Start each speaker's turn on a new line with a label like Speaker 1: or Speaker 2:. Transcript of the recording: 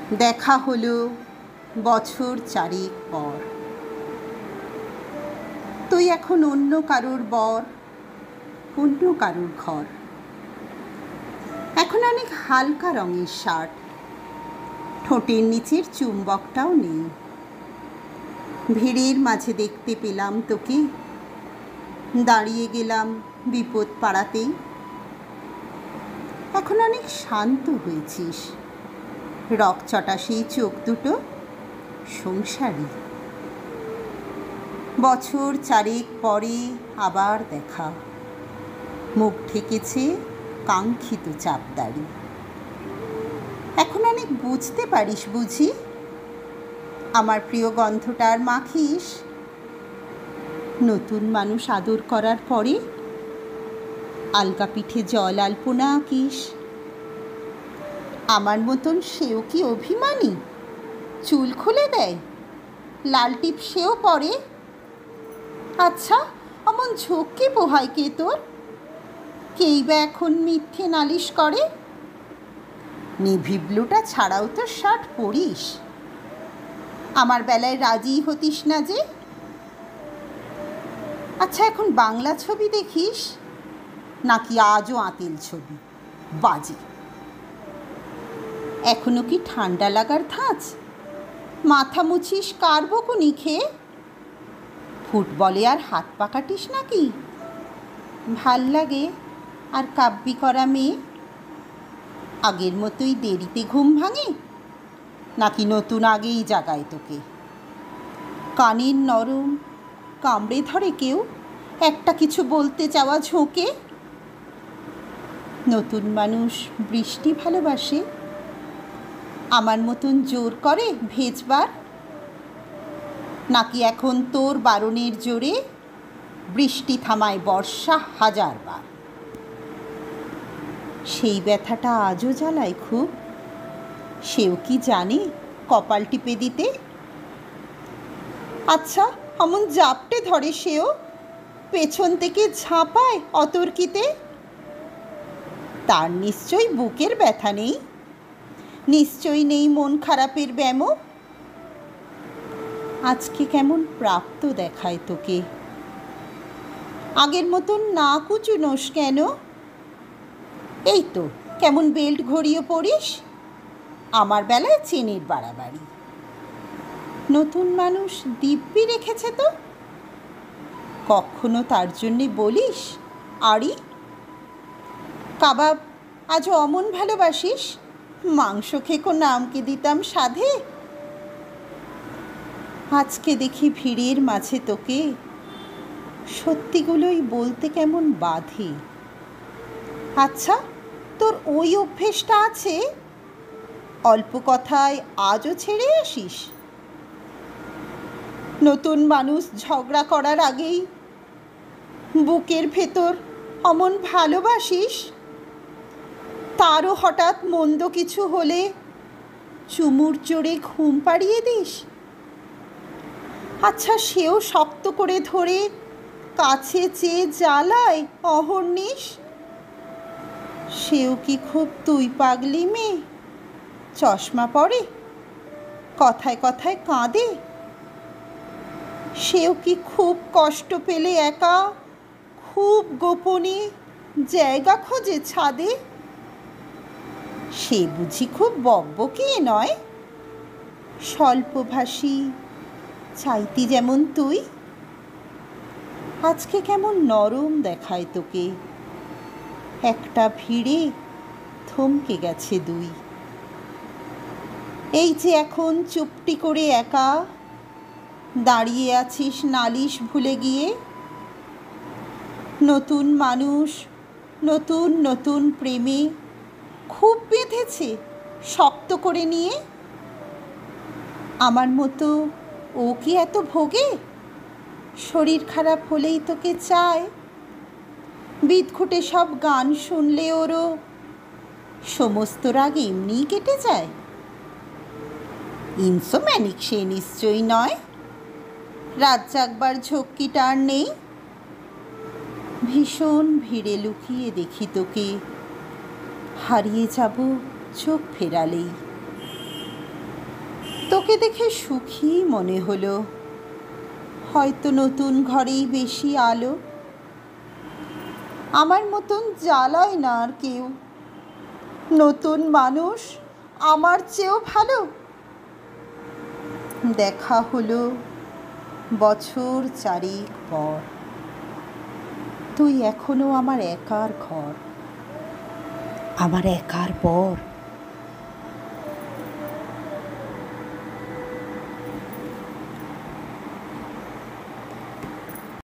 Speaker 1: দেখা হলো বছর চারেক পর। তুই এখন অন্য কারোর বর, অন্য কারোর ঘর। এখন অনেক হালকা রঙের শার্ট, ঠোঁটের নিচের চুম্বকটাও নেই। ভিড়ের মাঝে দেখতে পেলাম তোকে, দাঁড়িয়ে গেলাম বিপদ পাড়াতেই। এখন অনেক শান্ত হয়েছিস, রকচটা সেই চোখ দুটো সংসারী। বছর চারেক পরে আবার দেখা, মুখ ঠেকেছে কাঙ্ক্ষিত চাপদাড়ি। এখন অনেক বুঝতে পারিস বুঝি, আমার প্রিয় গন্ধটার মাখিস। নতুন মানুষ আদর করার পরে আলগা পিঠে জল আলপনা আঁকিস। আমার মতন সেও কি অভিমানী, চুল খুলে দেয়, লাল টিপ সেও পরে? আচ্ছা, অমন ঝোঁককে পোহায় কে তোর? কেই বা এখন মিথ্যে নালিশ করে? নেভি ব্লুটা ছাড়াও তো শার্ট পরিস, আমার বেলায় রাজি হতিস না যে। আচ্ছা, এখন বাংলা ছবি দেখিস নাকি আজও আঁতেল ছবি? বাজে। এখনো কি ঠান্ডা লাগার ধাঁচ? মাথা মুছিস কার বকুনি খেয়ে? ফুটবলে আর হাত পা কাটিস নাকি? ভাল লাগে আর কাব্যি করা মেয়ে? আগের মতোই দেরিতে ঘুম ভাঙে নাকি নতুন আগেই জাগায় তোকে? কানের নরম কামড়ে ধরে কেউ একটা কিছু বলতে চাওয়া ঝোঁকে? নতুন মানুষ বৃষ্টি ভালোবাসে, আমার মতন জোর করে ভেজবার? নাকি এখন তোর বারণের জোরে বৃষ্টি থামায় বর্ষা হাজারবার? সেই ব্যথাটা আজও জ্বালায় খুব, সেও কি জানে কপাল টিপে দিতে? আচ্ছা, অমন জাপটে ধরে সেও, পেছন থেকে ঝাঁপায় অতর্কিতে? তার নিশ্চয়ই বুকের ব্যথা নেই, নিশ্চয়ই নেই মন খারাপের ব্যামো। আজকে কেমন প্রাপ্ত দেখায় তোকে, আগের মতন না কুচুনোস কেন? এই তো কেমন বেল্ট ঘড়িয়ে পড়িস, আমার বেলায় চেনের বাড়াবাড়ি। নতুন মানুষ দিব্যি রেখেছে তো, কখনো তার জন্যে বলিস আড়ি? কাবাব আজও অমন ভালোবাসিস, মাংস খেকো নামকে দিতাম সাধে। আজকে দেখি ভিড়ের মাঝে তোকে, সত্যিগুলোই বলতে কেমন বাধে। আচ্ছা, তোর ওই অভ্যেসটা আছে, অল্প কথায় আজও ছেড়ে আসিস? নতুন মানুষ ঝগড়া করার আগেই বুকের ভেতর অমন ভালোবাসিস, তারও হঠাৎ মন্দ কিছু হলে চুমুর জোরে ঘুম পাড়িয়ে দিস। আচ্ছা, সেও শক্ত করে ধরে কাছে চেয়ে জ্বালায় অহর্নিশ? সেও কি খুব তুই পাগলি মেয়ে, চশমা পরে, কথায় কথায় কাঁদে? সেও কি খুব কষ্ট পেলে একা, খুব গোপনে জায়গা খোঁজে ছাদে? সে বুঝি খুব বকবকি নয়, স্বল্পভাষী, চাইতি যেমন তুই? আজকে কেমন নরম দেখায় তোকে, একটা ভিড়ে থমকে গেছে দুই। এই যে এখন চুপটি করে একা দাঁড়িয়ে আছিস নালিশ ভুলে গিয়ে। নতুন মানুষ নতুন নতুন প্রেমে খুব বেঁধেছে শক্ত করে নিয়ে। আমার মতো ও কি এত ভোগে? শরীর খারাপ হলেই তোকে চায়, বিদঘুটে সব গান শুনলে ওরও সমস্ত রাগ এমনিই কেটে যায়। ইনসোম্যানিক সে নিশ্চয়ই নয়, রাত জাগবার ঝক্কিটা আর নেই। ভীষণ ভিড়ে লুকিয়ে দেখি তোকে, হারিয়ে যাব চোখ ফেরালেই। তোকে দেখে সুখী মনে হলো, হয়তো নতুন ঘরেই বেশি আলো। আমার মতন জ্বালায় না আর কেউ, নতুন মানুষ আমার চেয়েও ভালো। দেখা হলো বছর চারেক পর, তুই এখনো আমার একার ঘর, আমার একার পর।